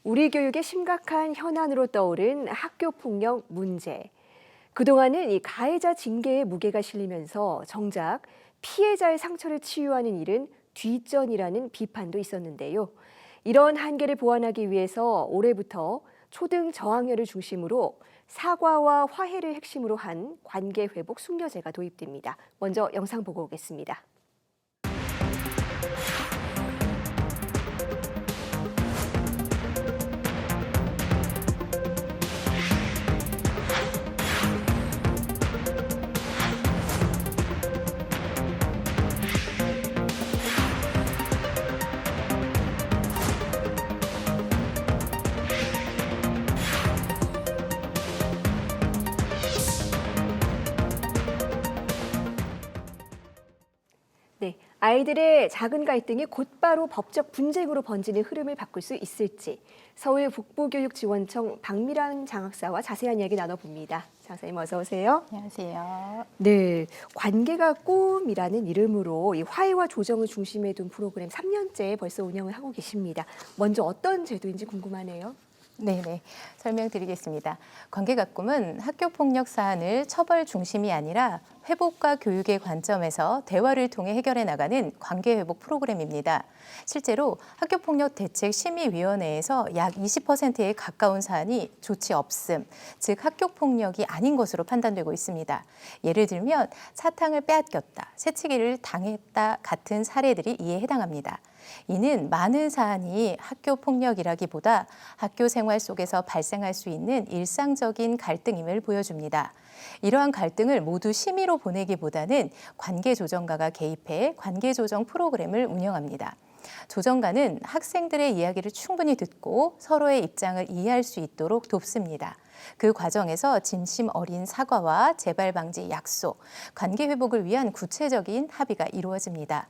우리 교육의 심각한 현안으로 떠오른 학교 폭력 문제. 그동안은 이 가해자 징계의 무게가 실리면서 정작 피해자의 상처를 치유하는 일은 뒷전이라는 비판도 있었는데요. 이런 한계를 보완하기 위해서 올해부터 초등 저학년을 중심으로 사과와 화해를 핵심으로 한 관계 회복 숙려제가 도입됩니다. 먼저 영상 보고 오겠습니다. 네, 아이들의 작은 갈등이 곧바로 법적 분쟁으로 번지는 흐름을 바꿀 수 있을지 서울 북부교육지원청 박미란 장학사와 자세한 이야기 나눠봅니다. 장사님 어서 오세요. 안녕하세요. 네, 관계가 꿈이라는 이름으로 이 화해와 조정을 중심에 둔 프로그램 3년째 벌써 운영을 하고 계십니다. 먼저 어떤 제도인지 궁금하네요. 네네, 설명드리겠습니다. 관계가꿈은 학교폭력 사안을 처벌 중심이 아니라 회복과 교육의 관점에서 대화를 통해 해결해 나가는 관계회복 프로그램입니다. 실제로 학교폭력대책심의위원회에서 약 20%에 가까운 사안이 조치 없음, 즉 학교폭력이 아닌 것으로 판단되고 있습니다. 예를 들면 사탕을 빼앗겼다, 새치기를 당했다 같은 사례들이 이에 해당합니다. 이는 많은 사안이 학교 폭력이라기보다 학교 생활 속에서 발생할 수 있는 일상적인 갈등임을 보여줍니다. 이러한 갈등을 모두 심의로 보내기보다는 관계조정가가 개입해 관계조정 프로그램을 운영합니다. 조정가는 학생들의 이야기를 충분히 듣고 서로의 입장을 이해할 수 있도록 돕습니다. 그 과정에서 진심 어린 사과와 재발 방지 약속, 관계 회복을 위한 구체적인 합의가 이루어집니다.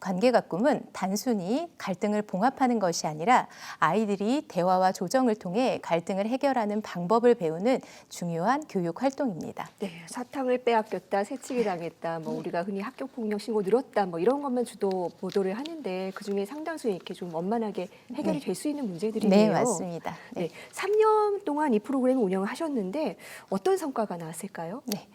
관계가꿈은 단순히 갈등을 봉합하는 것이 아니라 아이들이 대화와 조정을 통해 갈등을 해결하는 방법을 배우는 중요한 교육 활동입니다. 네, 사탕을 빼앗겼다, 새치기 당했다, 우리가 흔히 학교 폭력 신고 늘었다, 이런 것만 주로 보도를 하는데 그 중에 상당수 이렇게 좀 원만하게 해결이 될 수 있는 문제들이네요. 네, 맞습니다. 네, 3년 동안 이 프로그램 운영을 하셨는데 어떤 성과가 나왔을까요? 네.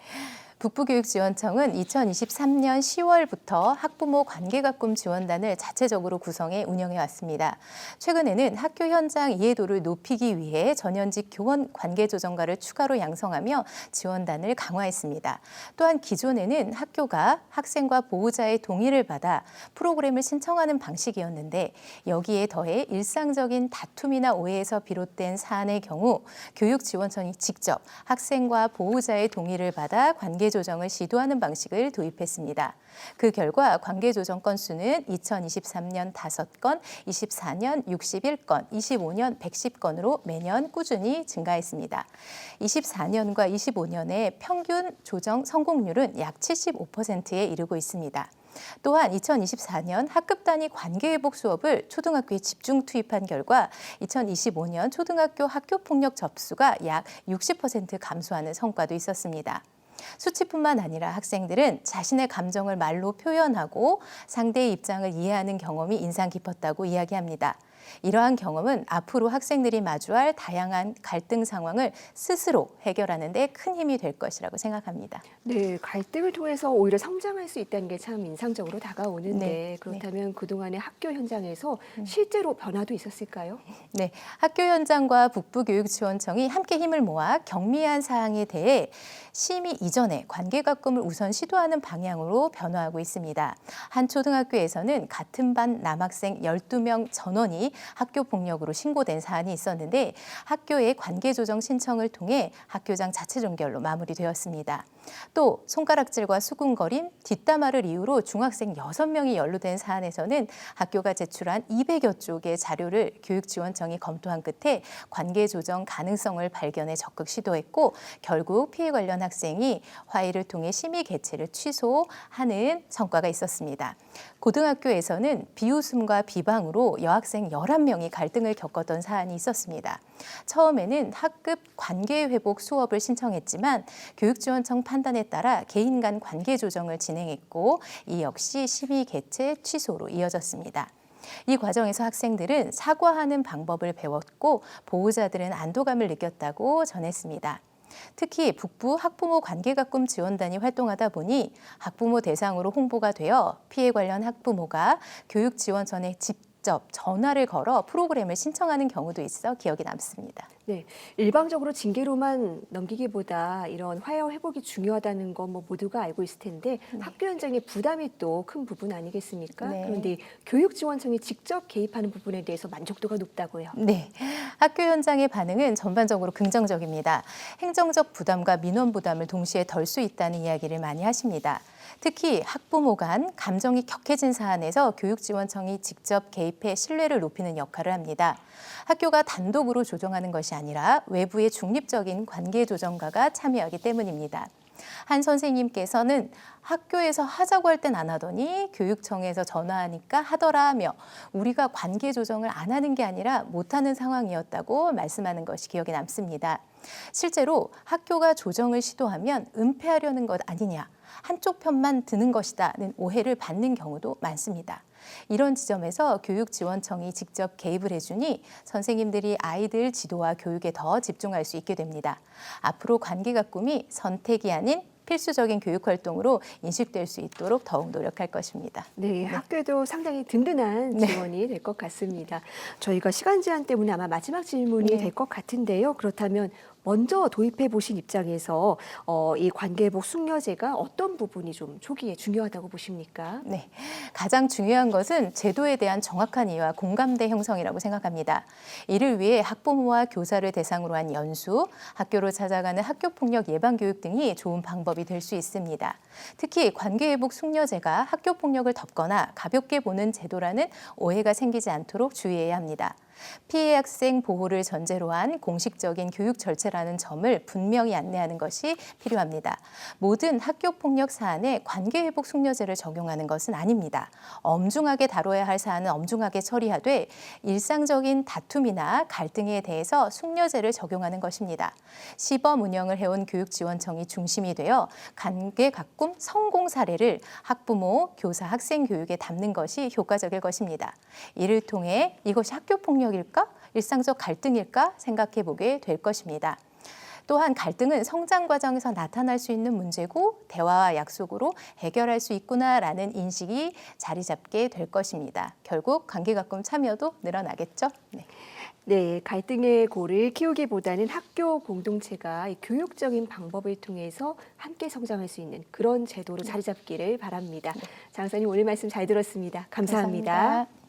북부교육지원청은 2023년 10월부터 학부모 관계가꿈 지원단을 자체적으로 구성해 운영해 왔습니다. 최근에는 학교 현장 이해도를 높이기 위해 전현직 교원 관계조정가를 추가로 양성하며 지원단을 강화했습니다. 또한 기존에는 학교가 학생과 보호자의 동의를 받아 프로그램을 신청하는 방식이었는데 여기에 더해 일상적인 다툼이나 오해에서 비롯된 사안의 경우 교육지원청이 직접 학생과 보호자의 동의를 받아 관계조정을 시도하는 방식을 도입했습니다. 그 결과 관계조정 건수는 2023년 5건, 24년 61건, 25년 110건으로 매년 꾸준히 증가했습니다. 24년과 25년의 평균 조정 성공률은 약 75%에 이르고 있습니다. 또한 2024년 학급 단위 관계회복 수업을 초등학교에 집중 투입한 결과 2025년 초등학교 학교폭력 접수가 약 60% 감소하는 성과도 있었습니다. 수치뿐만 아니라 학생들은 자신의 감정을 말로 표현하고 상대의 입장을 이해하는 경험이 인상 깊었다고 이야기합니다. 이러한 경험은 앞으로 학생들이 마주할 다양한 갈등 상황을 스스로 해결하는 데 큰 힘이 될 것이라고 생각합니다. 네, 갈등을 통해서 오히려 성장할 수 있다는 게 참 인상적으로 다가오는데 네, 그렇다면 그동안의 학교 현장에서 실제로 변화도 있었을까요? 네, 학교 현장과 북부교육지원청이 함께 힘을 모아 경미한 사항에 대해 심의 이전에 관계가꿈을 우선 시도하는 방향으로 변화하고 있습니다. 한 초등학교에서는 같은 반 남학생 12명 전원이 학교 폭력으로 신고된 사안이 있었는데 학교의 관계조정 신청을 통해 학교장 자체 종결로 마무리되었습니다. 또 손가락질과 수군거림, 뒷담화를 이유로 중학생 6명이 연루된 사안에서는 학교가 제출한 200여 쪽의 자료를 교육지원청이 검토한 끝에 관계조정 가능성을 발견해 적극 시도했고 결국 피해 관련 학생이 화해를 통해 심의 개최를 취소하는 성과가 있었습니다. 고등학교에서는 비웃음과 비방으로 여학생 11명이 갈등을 겪었던 사안이 있었습니다. 처음에는 학급 관계회복 수업을 신청했지만 교육지원청 판단에 따라 개인 간 관계 조정을 진행했고 이 역시 심의 개최 취소로 이어졌습니다. 이 과정에서 학생들은 사과하는 방법을 배웠고 보호자들은 안도감을 느꼈다고 전했습니다. 특히 북부 학부모 관계가꿈 지원단이 활동하다 보니 학부모 대상으로 홍보가 되어 피해 관련 학부모가 교육지원청에 직접 전화를 걸어 프로그램을 신청하는 경우도 있어 기억에 남습니다. 네, 일방적으로 징계로만 넘기기보다 이런 화해 회복이 중요하다는 건 뭐 모두가 알고 있을 텐데 학교 현장의 부담이 또 큰 부분 아니겠습니까? 네. 그런데 교육지원청이 직접 개입하는 부분에 대해서 만족도가 높다고요. 네, 학교 현장의 반응은 전반적으로 긍정적입니다. 행정적 부담과 민원 부담을 동시에 덜 수 있다는 이야기를 많이 하십니다. 특히 학부모 간 감정이 격해진 사안에서 교육지원청이 직접 개입해 신뢰를 높이는 역할을 합니다. 학교가 단독으로 조정하는 것이 아니라 외부의 중립적인 관계조정가가 참여하기 때문입니다. 한 선생님께서는 학교에서 하자고 할 땐 안 하더니 교육청에서 전화하니까 하더라며 우리가 관계 조정을 안 하는 게 아니라 못하는 상황이었다고 말씀하는 것이 기억에 남습니다. 실제로 학교가 조정을 시도하면 은폐하려는 것 아니냐, 한쪽 편만 드는 것이다는 오해를 받는 경우도 많습니다. 이런 지점에서 교육지원청이 직접 개입을 해주니 선생님들이 아이들 지도와 교육에 더 집중할 수 있게 됩니다. 앞으로 관계가꿈이 선택이 아닌 필수적인 교육 활동으로 인식될 수 있도록 더욱 노력할 것입니다. 네, 학교도 상당히 든든한 지원이 될 것 같습니다. 저희가 시간 제한 때문에 아마 마지막 질문이 될 것 같은데요. 그렇다면 먼저 도입해 보신 입장에서 이 관계회복 숙려제가 어떤 부분이 좀 초기에 중요하다고 보십니까? 네, 가장 중요한 것은 제도에 대한 정확한 이해와 공감대 형성이라고 생각합니다. 이를 위해 학부모와 교사를 대상으로 한 연수, 학교로 찾아가는 학교폭력 예방교육 등이 좋은 방법이 될 수 있습니다. 특히 관계회복 숙려제가 학교폭력을 덮거나 가볍게 보는 제도라는 오해가 생기지 않도록 주의해야 합니다. 피해 학생 보호를 전제로 한 공식적인 교육 절차라는 점을 분명히 안내하는 것이 필요합니다. 모든 학교폭력 사안에 관계회복 숙려제를 적용하는 것은 아닙니다. 엄중하게 다뤄야 할 사안은 엄중하게 처리하되 일상적인 다툼이나 갈등에 대해서 숙려제를 적용하는 것입니다. 시범 운영을 해온 교육지원청이 중심이 되어 관계가꿈 성공 사례를 학부모, 교사, 학생 교육에 담는 것이 효과적일 것입니다. 이를 통해 이것이 학교폭력일까? 일상적 갈등일까? 생각해 보게 될 것입니다. 또한 갈등은 성장 과정에서 나타날 수 있는 문제고 대화와 약속으로 해결할 수 있구나라는 인식이 자리 잡게 될 것입니다. 결국 관계가꿈 참여도 늘어나겠죠? 네, 갈등의 고를 키우기보다는 학교 공동체가 이 교육적인 방법을 통해서 함께 성장할 수 있는 그런 제도로 자리 잡기를 바랍니다. 장사님 오늘 말씀 잘 들었습니다. 감사합니다. 감사합니다.